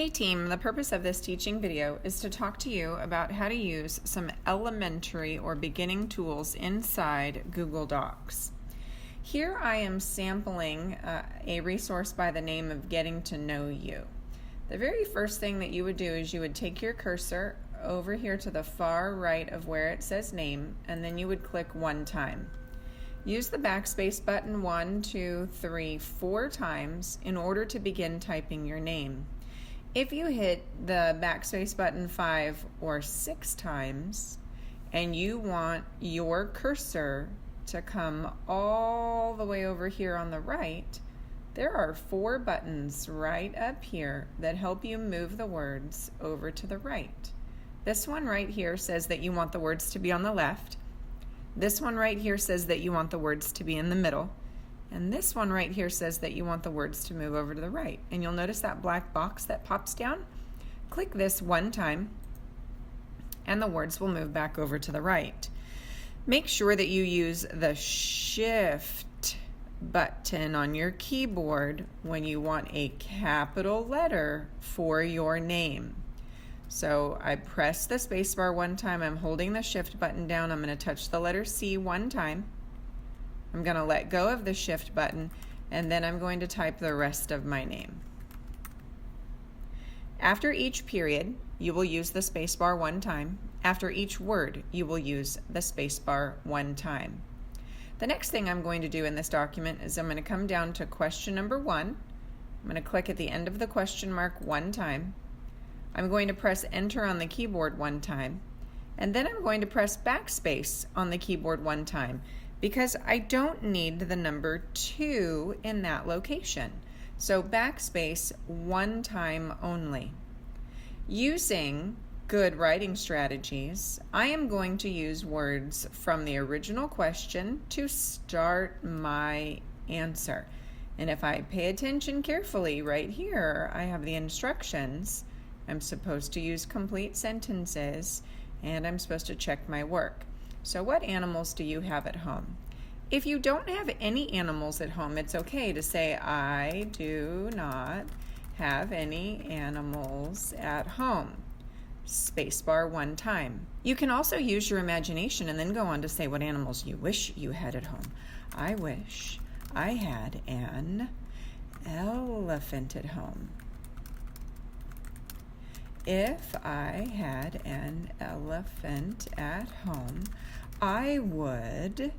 Hey team, the purpose of this teaching video is to talk to you about how to use some elementary or beginning tools inside Google Docs. Here I am sampling a resource by the name of Getting to Know You. The very first thing that you would do is you would take your cursor over here to the far right of where it says name, and then you would click one time. Use the backspace button 1, 2, 3, 4 times in order to begin typing your name. If you hit the backspace button 5 or 6 times and you want your cursor to come all the way over here on the right, there are 4 buttons right up here that help you move the words over to the right. This one right here says that you want the words to be on the left. This one right here says that you want the words to be in the middle. And this one right here says that you want the words to move over to the right. And you'll notice that black box that pops down. Click this one time and the words will move back over to the right. Make sure that you use the Shift button on your keyboard when you want a capital letter for your name. So I press the space bar one time. I'm holding the Shift button down. I'm going to touch the letter C one time. I'm going to let go of the Shift button, and then I'm going to type the rest of my name. After each period, you will use the space bar one time. After each word, you will use the space bar one time. The next thing I'm going to do in this document is I'm going to come down to question number 1. I'm going to click at the end of the question mark one time. I'm going to press enter on the keyboard one time, and then I'm going to press backspace on the keyboard one time, because I don't need the number 2 in that location. So backspace one time only. Using good writing strategies, I am going to use words from the original question to start my answer. And if I pay attention carefully right here, I have the instructions. I'm supposed to use complete sentences, and I'm supposed to check my work. So what animals do you have at home? If you don't have any animals at home, it's okay to say, I do not have any animals at home. Spacebar one time. You can also use your imagination and then go on to say what animals you wish you had at home. I wish I had an elephant at home. If I had an elephant at home, I would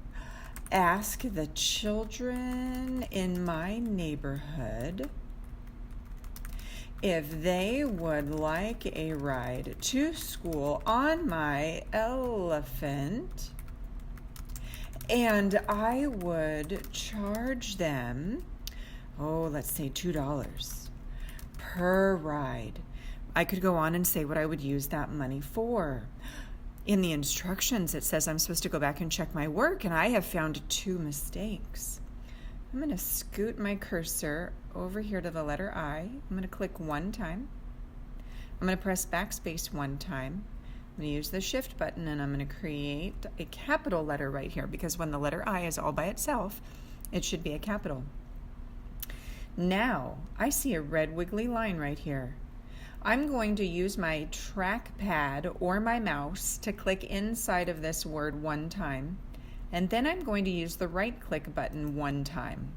ask the children in my neighborhood if they would like a ride to school on my elephant, and I would charge them, let's say $2 per ride. I could go on and say what I would use that money for. In the instructions, it says I'm supposed to go back and check my work, and I have found 2 mistakes. I'm going to scoot my cursor over here to the letter I. I'm going to click one time. I'm going to press backspace one time. I'm going to use the Shift button, and I'm going to create a capital letter right here, because when the letter I is all by itself, it should be a capital. Now, I see a red wiggly line right here. I'm going to use my trackpad or my mouse to click inside of this word one time, and then I'm going to use the right click button one time.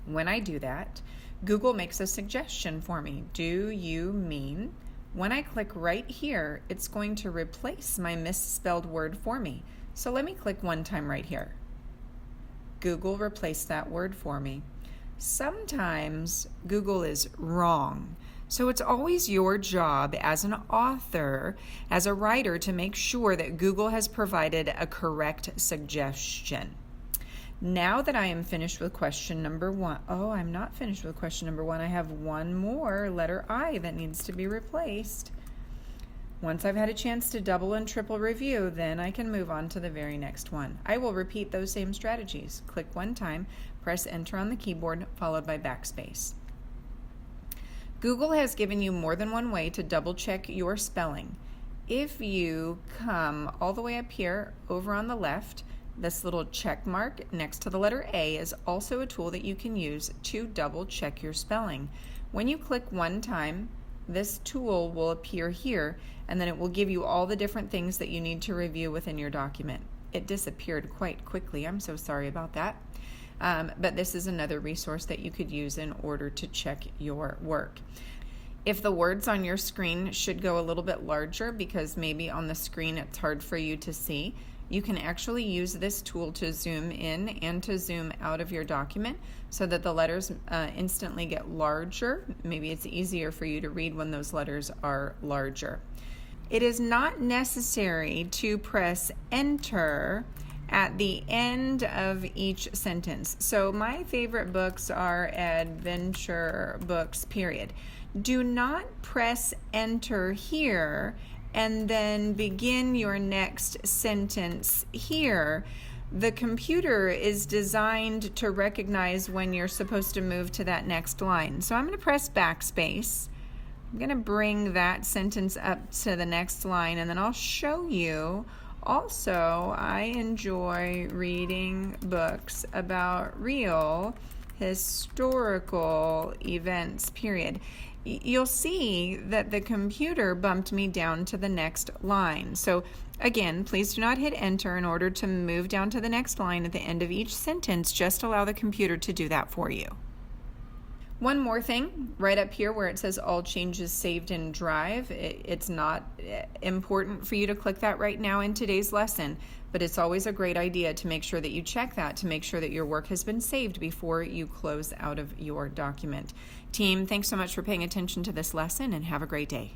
When I do that, Google makes a suggestion for me. Do you mean? When I click right here, it's going to replace my misspelled word for me. So let me click one time right here. Google replaced that word for me. Sometimes Google is wrong. So it's always your job as an author, as a writer, to make sure that Google has provided a correct suggestion. Now that I am finished with question number 1, I'm not finished with question number 1. I have one more letter I that needs to be replaced. Once I've had a chance to double and triple review, then I can move on to the very next one. I will repeat those same strategies. Click one time, press enter on the keyboard, followed by backspace. Google has given you more than one way to double check your spelling. If you come all the way up here over on the left, this little check mark next to the letter A is also a tool that you can use to double check your spelling. When you click one time, this tool will appear here, and then it will give you all the different things that you need to review within your document. It disappeared quite quickly. I'm so sorry about that. But this is another resource that you could use in order to check your work. If the words on your screen should go a little bit larger because maybe on the screen it's hard for you to see, you can actually use this tool to zoom in and to zoom out of your document so that the letters instantly get larger. Maybe it's easier for you to read when those letters are larger. It is not necessary to press enter at the end of each sentence. So my favorite books are adventure books, period. Do not press enter here and then begin your next sentence here. The computer is designed to recognize when you're supposed to move to that next line. So I'm going to press backspace. I'm going to bring that sentence up to the next line, and then I'll show you. Also, I enjoy reading books about real historical events, period. You'll see that the computer bumped me down to the next line. So again, please do not hit enter in order to move down to the next line at the end of each sentence. Just allow the computer to do that for you. One more thing, right up here where it says all changes saved in Drive, it's not important for you to click that right now in today's lesson, but it's always a great idea to make sure that you check that to make sure that your work has been saved before you close out of your document. Team, thanks so much for paying attention to this lesson, and have a great day.